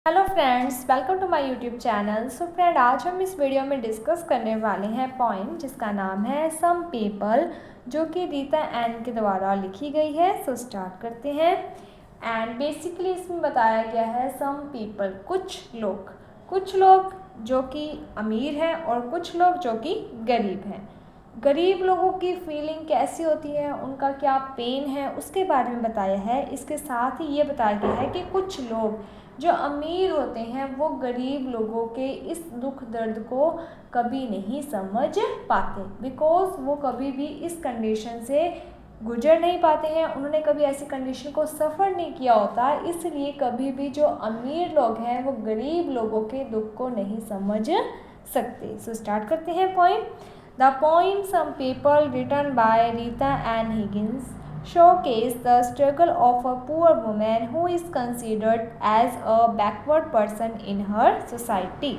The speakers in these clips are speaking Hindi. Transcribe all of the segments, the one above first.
Hello friends, welcome to my YouTube channel. So friend, आज हम इस वीडियो में डिस्कस करने वाले हैं पॉइंट जिसका नाम है सम पीपल, जो कि रीता एन के द्वारा लिखी गई है। सो स्टार्ट करते हैं। एंड बेसिकली इसमें बताया गया है सम पीपल, कुछ लोग जो कि अमीर हैं और कुछ लोग जो कि गरीब हैं। गरीब लोगों की फीलिंग कैसी होती है, उनका क्या पेन है, उसके बारे में बताया है। इसके साथ ही ये बताया गया है कि कुछ लोग जो अमीर होते हैं वो गरीब लोगों के इस दुख दर्द को कभी नहीं समझ पाते, बिकॉज वो कभी भी इस कंडीशन से गुजर नहीं पाते हैं, उन्होंने कभी ऐसी कंडीशन को सफ़र नहीं किया होता। इसलिए कभी भी जो अमीर लोग हैं वो गरीब लोगों के दुख को नहीं समझ सकते। सो स्टार्ट करते हैं point. The point some people written by Rita N Higgins showcase the struggle of a poor woman who is considered as a backward person in her society।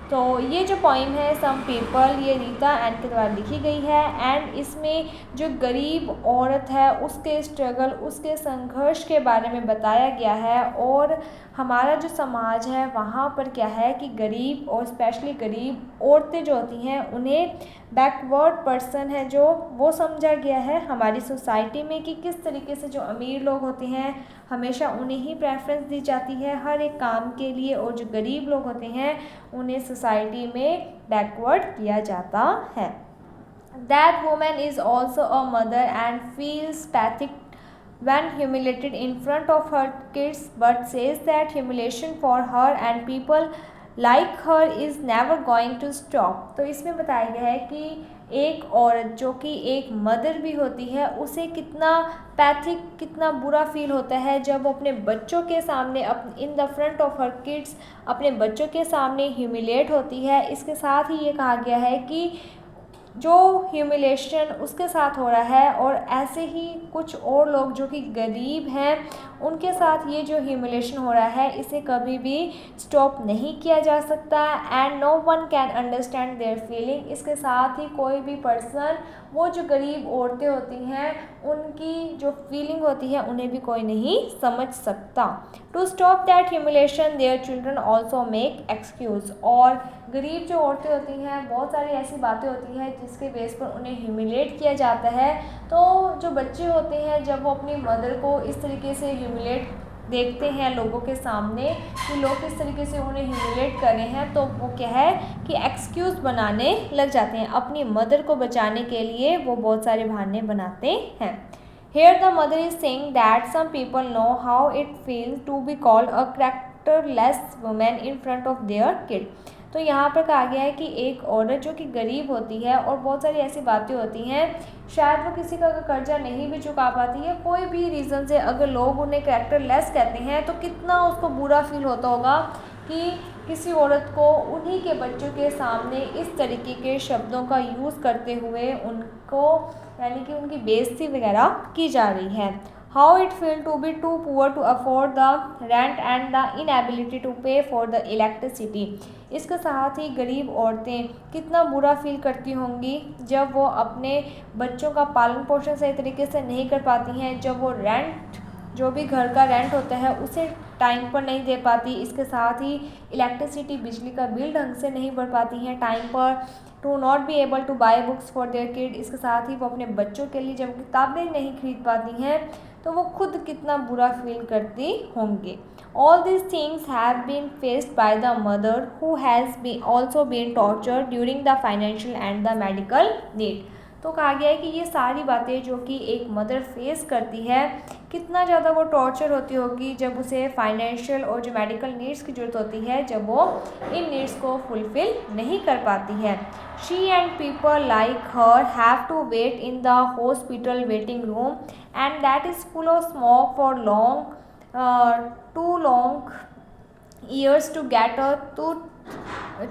तो ये जो पोइम है सम पीपल, ये रीता एन के द्वारा लिखी गई है। एंड इसमें जो गरीब औरत है उसके स्ट्रगल, उसके संघर्ष के बारे में बताया गया है। और हमारा जो समाज है वहाँ पर क्या है कि गरीब और स्पेशली गरीब औरतें जो होती हैं उन्हें बैकवर्ड पर्सन है जो वो समझा गया है हमारी सोसाइटी में, कि किस तरीके से जो अमीर लोग होते हैं हमेशा उन्हें ही प्रेफरेंस दी जाती है हर एक काम के लिए, और जो गरीब लोग होते हैं उन्हें सोसाइटी में बैकवर्ड किया जाता है। That woman is also a mother and feels Pethick when humiliated in front of her kids, but says that humiliation for her and people like her is never going to stop। तो इसमें बताया गया है कि एक औरत जो कि एक मदर भी होती है उसे कितना पैथिक, कितना बुरा फील होता है जब वो अपने बच्चों के सामने in the front of her kids अपने बच्चों के सामने ह्यूमिलेट होती है। इसके साथ ही ये कहा गया है कि जो ह्यूमिलेशन उसके साथ हो रहा है, और ऐसे ही कुछ और लोग जो कि गरीब हैं उनके साथ ये जो ह्यूमिलेशन हो रहा है इसे कभी भी स्टॉप नहीं किया जा सकता। And no one can understand their feeling. इसके साथ ही कोई भी पर्सन, वो जो गरीब औरतें होती हैं उनकी जो फीलिंग होती है उन्हें भी कोई नहीं समझ सकता। To stop that humiliation their children also make excuse. और गरीब जो औरतें होती हैं बहुत सारी ऐसी बातें होती हैं जिसके बेस पर उन्हें ह्यूमिलेट किया जाता है। तो जो बच्चे होते हैं जब वो अपनी मदर को इस तरीके से ह्यूमिलेट देखते हैं लोगों के सामने कि लोग किस तरीके से उन्हें ह्यूमिलेट कर रहे हैं, तो वो क्या है कि एक्सक्यूज़ बनाने लग जाते हैं। अपनी मदर को बचाने के लिए वो बहुत सारे बहाने बनाते हैं। Here the mother is saying that some people know how it feels to be called a characterless woman in front of their kid। तो यहाँ पर कहा गया है कि एक औरत जो कि गरीब होती है और बहुत सारी ऐसी बातें होती हैं, शायद वो किसी का कर्जा नहीं भी चुका पाती है, कोई भी रीज़न से अगर लोग उन्हें कैरेक्टरलेस कहते हैं तो कितना उसको बुरा फील होता होगा कि किसी औरत को उन्हीं के बच्चों के सामने इस तरीके के शब्दों का यूज़ करते हुए उनको, यानी कि उनकी बेइज्जती वगैरह की जा रही है। How it feel to be too poor to afford the rent and the inability to pay for the electricity। इसके साथ ही गरीब औरतें कितना बुरा फील करती होंगी जब वो अपने बच्चों का पालन पोषण सही तरीके से नहीं कर पाती हैं, जब वो रेंट, जो भी घर का रेंट होता है उसे टाइम पर नहीं दे पाती। इसके साथ ही इलेक्ट्रिसिटी, बिजली का बिल ढंग से नहीं भर पाती हैं टाइम पर। To not be able to buy books for their kid. इसके साथ ही वो अपने बच्चों के लिए जब किताबें नहीं खरीद पाती हैं तो वो खुद कितना बुरा फील करती होंगी। All this things have been faced by the mother who has be also been tortured during the financial and the medical need. तो कहा गया है कि ये सारी बातें जो कि एक मदर फेस करती है, कितना ज़्यादा वो टॉर्चर होती होगी जब उसे फाइनेंशियल और जो मेडिकल नीड्स की ज़रूरत होती है, जब वो इन नीड्स को फुलफ़िल नहीं कर पाती है। She and people like her have to wait in the hospital waiting room and that is full of smoke for too long years to get a tooth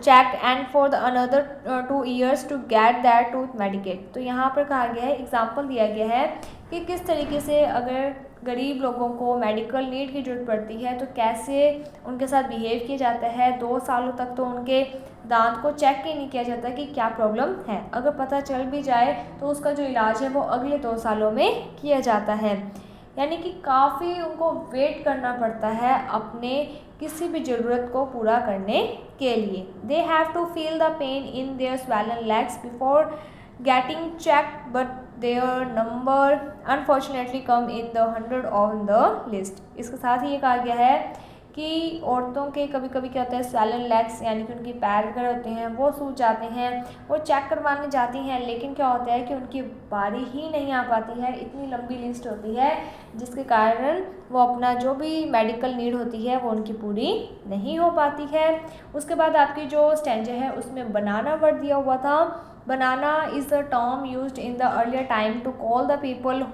checked and for the another 2 years to get that tooth medicated। तो यहाँ पर कहा गया है, एग्जाम्पल दिया गया है कि किस तरीके से अगर गरीब लोगों को मेडिकल नीड की ज़रूरत पड़ती है तो कैसे उनके साथ बिहेव किया जाता है। 2 सालों तक तो उनके दांत को चेक ही नहीं किया जाता कि क्या प्रॉब्लम है। अगर पता चल भी जाए तो उसका जो इलाज है वो अगले 2 सालों में किया जाता है। यानी कि काफ़ी उनको वेट करना पड़ता है अपने किसी भी ज़रूरत को पूरा करने के लिए। They have to feel the pain in their swollen legs before getting checked, but their number unfortunately come in the 100 on the list। इसके साथ ही ये कहा गया है कि औरतों के कभी कभी क्या होता है, swollen legs यानी कि उनकी पैर वगैरह होते हैं वो सूज जाते हैं, वो चेक करवाने जाती हैं, लेकिन क्या होता है कि उनकी बारी ही नहीं आ पाती है, इतनी लंबी लिस्ट होती है जिसके कारण वो अपना जो भी मेडिकल नीड होती है वो उनकी पूरी नहीं हो पाती है। उसके बाद आपकी जो स्टैंजा है उसमें बनाना वर्ड दिया हुआ था। Banana is the term used in the earlier time to call the people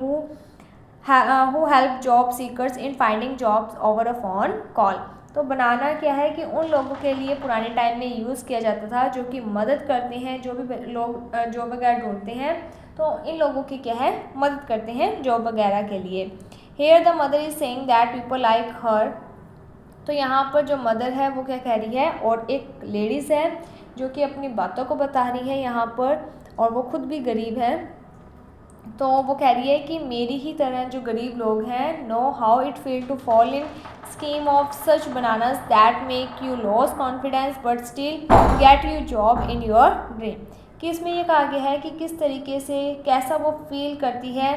who help job seekers in finding jobs over a phone call। तो बनाना क्या है कि उन लोगों के लिए पुराने टाइम में यूज़ किया जाता था जो कि मदद करते हैं, जो भी लोग जॉब वगैरह ढूंढते हैं तो इन लोगों की क्या है, मदद करते हैं जॉब वगैरह के लिए। Here the mother is saying that people like her। तो यहाँ पर जो मदर है वो क्या कह रही है, और एक लेडीज़ है जो कि अपनी बातों को बता रही है यहाँ पर, और वो खुद भी गरीब है। तो वो कह रही है कि मेरी ही तरह जो गरीब लोग हैं, know how it feel to fall in scheme of such bananas that make you loss confidence but still get you job in your dream. कि इसमें ये कहा गया है कि किस तरीके से कैसा वो फील करती है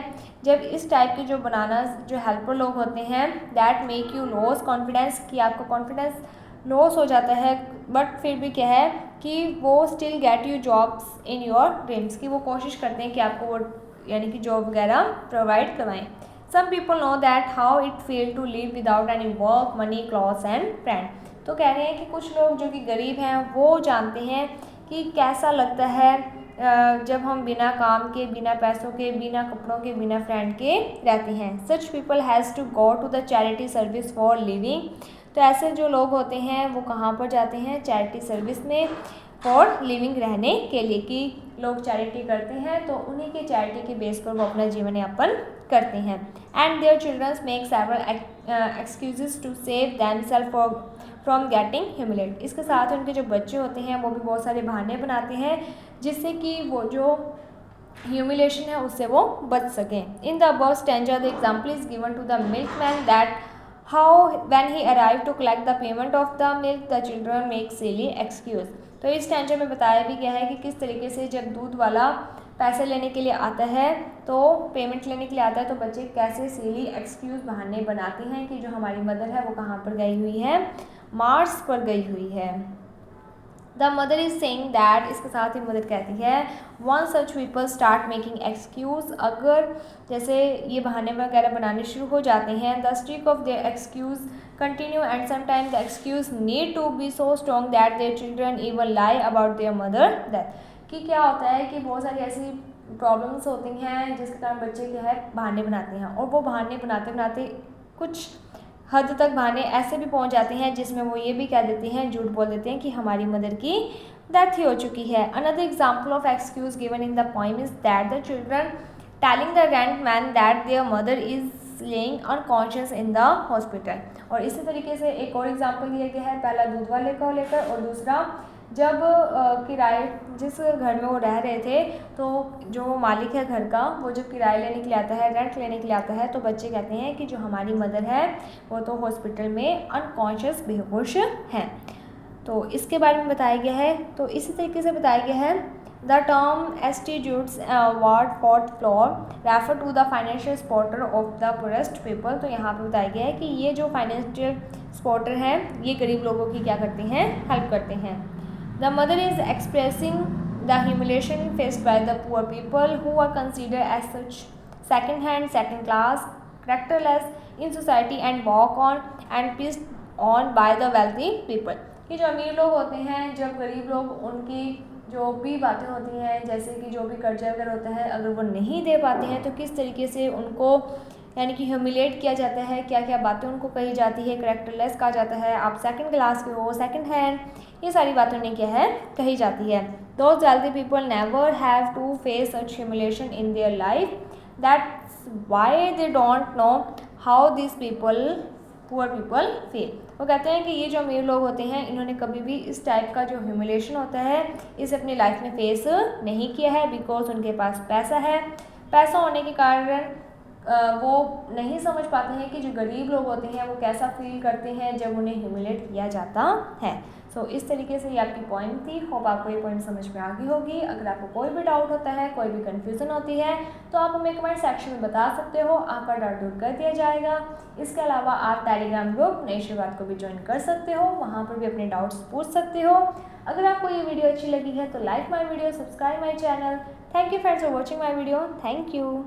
जब इस टाइप के जो बनानास जो हेल्पर लोग होते हैं, that make you loss confidence, कि आपका कॉन्फिडेंस लॉस हो जाता है, बट फिर भी क्या है कि वो still get you jobs in your dreams, की वो कोशिश करते हैं कि आपको वो यानी कि जॉब वगैरह प्रोवाइड करवाएं। Some people know that how it feel to live without any work money clothes and friend. तो कह रहे हैं कि कुछ लोग जो कि गरीब हैं वो जानते हैं कि कैसा लगता है जब हम बिना काम के, बिना पैसों के, बिना कपड़ों के, बिना फ्रेंड के रहते हैं। Such people has to go to the charity service for living. तो ऐसे जो लोग होते हैं वो कहाँ पर जाते हैं, चैरिटी सर्विस में फॉर लिविंग, रहने के लिए, कि लोग चैरिटी करते हैं तो उन्हीं के चैरिटी के बेस पर वो अपना जीवन यापन करते हैं। And their childrens make several excuses to save themselves from getting humiliate. इसके साथ उनके जो बच्चे होते हैं वो भी बहुत सारे बहाने बनाते हैं जिससे कि वो जो ह्यूमिलेशन है उससे वो बच सकें। In the above stanza the example is given to the milkman that how when he arrive to collect the payment of the milk the children make silly excuse. तो इस स्टैंजा में बताया भी गया है कि किस तरीके से जब दूध वाला पैसे लेने के लिए आता है, तो पेमेंट लेने के लिए आता है, तो बच्चे कैसे सिली एक्सक्यूज़ बहाने बनाते हैं कि जो हमारी मदर है वो कहाँ पर गई हुई है, मार्स पर गई हुई है। The mother is saying that, इसके साथ ही मदर कहती है, one such people start making excuse, अगर जैसे ये बहाने वगैरह बनाने शुरू हो जाते हैं, the streak of their excuse continue and sometimes the excuse need to be so strong that their children even lie about their mother death। कि क्या होता है कि बहुत सारी ऐसी प्रॉब्लम्स होती हैं जिसके कारण बच्चे क्या है बहाने बनाते हैं, और वो बहाने बनाते बनाते कुछ हद तक बहाने ऐसे भी पहुंच जाते हैं जिसमें वो ये भी कह देते हैं, झूठ बोल देते हैं कि हमारी मदर की डेथ ही हो चुकी है। Another example of excuse given in the poem is that the children telling the rent man that there mother is laying unconscious in the hospital. और इसी तरीके से एक और एग्जाम्पल दिया गया है, पहला दूध वाले को लेकर, और दूसरा जब किराए जिस घर में वो रह रहे थे, तो जो मालिक है घर का, वो जब किराए लेने के लिए आता है, रेंट लेने के लिए आता है, तो बच्चे कहते हैं कि जो हमारी मदर है वो तो हॉस्पिटल में अनकॉन्शियस बेहोश है। तो इसके बारे में बताया गया है। तो इसी तरीके से बताया गया है द टर्म एस्टिट्यूट्स ward fourth floor refer to the financial supporter of the poorest people. तो यहाँ पे बताया गया है कि ये जो फाइनेंशियल सपोर्टर हैं ये गरीब लोगों की क्या करते हैं, हेल्प करते हैं। The mother is expressing the humiliation faced by the poor people who are considered as such second hand, second class, characterless in society and walk on and pissed on by the wealthy people. कि जो अमीर लोग होते हैं, जब गरीब लोग उनकी जो भी बातें होती हैं, जैसे कि जो भी कर्जा वगैरह होता है, अगर वो नहीं दे पाते हैं तो किस तरीके से उनको यानी कि ह्यूमिलेट किया जाता है, क्या क्या बातें उनको कही जाती है, कैरेक्टरलेस कहा जाता है, आप सेकंड क्लास के हो, सेकंड हैंड, ये सारी बातें उन्हें क्या है कही जाती है। Those wealthy people never have to face such humiliation in their life, that's why they don't know how this people poor people feel. वो कहते हैं कि ये जो अमीर लोग होते हैं इन्होंने कभी भी इस टाइप का जो ह्यूमिलेशन होता है इसे अपनी लाइफ में फेस नहीं किया है, बिकॉज उनके पास पैसा है। पैसा होने के कारण वो नहीं समझ पाते हैं कि जो गरीब लोग होते हैं वो कैसा फील करते हैं जब उन्हें ह्यूमिलेट किया जाता है। सो इस तरीके से ये आपकी पॉइंट थी। होप आपको ये पॉइंट समझ में आ गई होगी। अगर आपको कोई भी डाउट होता है, कोई भी कन्फ्यूज़न होती है, तो आप हमें कमेंट सेक्शन में बता सकते हो, आपका डाउट दूर कर दिया जाएगा। इसके अलावा आप टेलीग्राम ग्रुप नई शुरुआत को भी ज्वाइन कर सकते हो, वहाँ पर भी अपने डाउट्स पूछ सकते हो। अगर आपको ये वीडियो अच्छी लगी है तो like my video, subscribe my channel. Thank you friends for watching my video. Thank you.